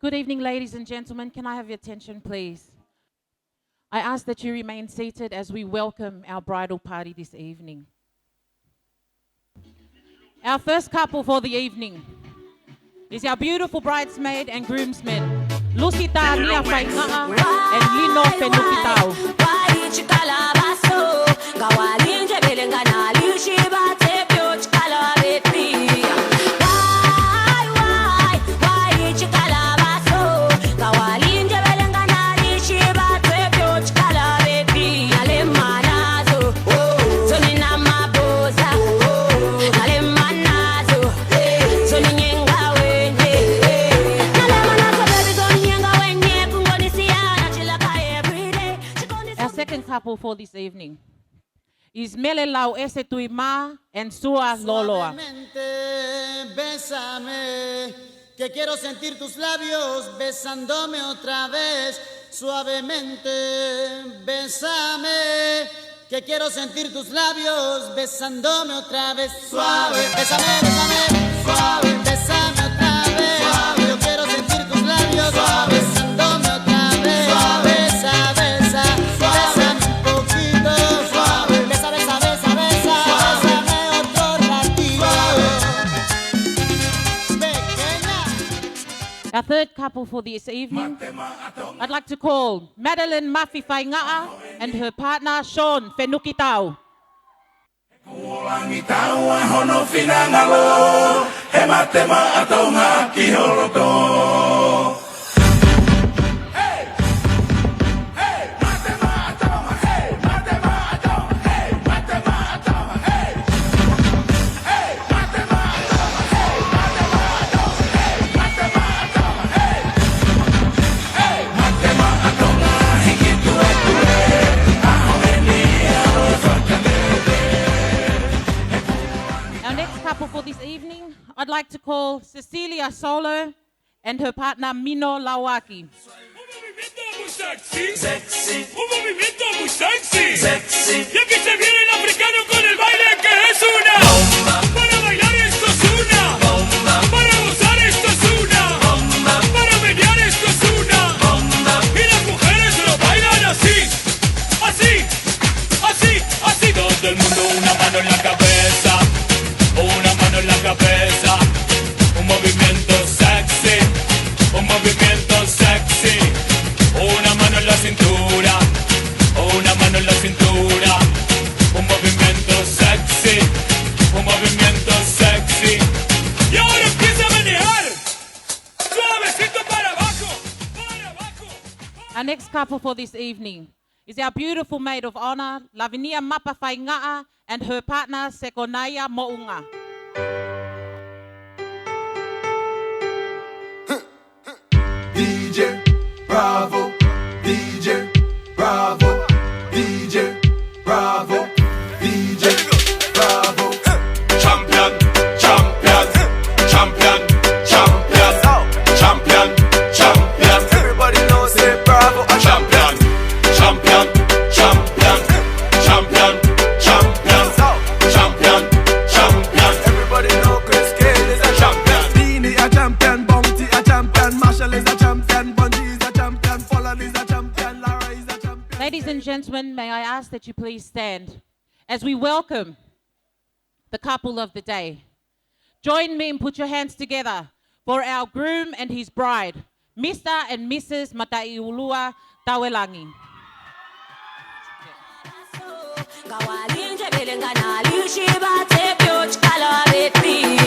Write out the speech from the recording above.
Good evening, ladies and gentlemen. Can I have your attention, please? I ask that you remain seated as we welcome our bridal party this evening. Our first couple for the evening is our beautiful bridesmaid and groomsmen, Lucita Nia Fainga'a and Lino Fenukitao. Couple for this evening is Melelau Ese Tuima and Sua Loloa. Bésame, que quiero sentir tus labios besándome otra vez. Suavemente, bésame, que quiero sentir tus labios besándome otra vez. Suave, bésame, bésame, suave, bésame otra vez. Suave, yo quiero sentir tus labios suave, besándome otra vez. Suave, besa, besa, suave. Our third couple for this evening, I'd like to call Madeline Mafi Fainga'a and her partner Sean Fenukitao. For this evening, I'd like to call Cecilia Solo and her partner Mino Lawaki. Un movimiento muy sexy, sexy, un movimiento muy sexy, sexy. Y aquí se viene el africano con el baile que es una bomba. Para bailar esto es una bomba. Para gozar esto es una bomba. Para menear esto es una bomba. Y las mujeres lo bailan así, así, así, así. Todo el mundo una mano en la cabeza. Una mano en la cabeza, un movimiento sexy, un movimiento sexy. Una mano en la cintura, una mano en la cintura. Un movimiento sexy, un movimiento sexy. Y ahora empieza a manejar, suavecito para abajo, para abajo. Our next couple for this evening is our beautiful maid of honor, Lavinia Mapa Fainga'a and her partner, Sekonaya Mo'unga. DJ Bravo, DJ Bravo, DJ Bravo, DJ Bravo. Champion, champion, champion, champion, champion, champion. Everybody knows it, Bravo, a champion, champion, champion, champion, champion, champion, champion. Everybody know Chris Cale is a champion. Beanie a champion, Bounty a champion, Marshall is a champion, Bungie is a champion, Folland is a champion, Lara is a champion. Ladies and gentlemen, may I ask that you please stand as we welcome the couple of the day. Join me and put your hands together for our groom and his bride, Mr. and Mrs. Mataiulua Tawelangi. Kawalinje belengana lishiba tepyo chikala betbi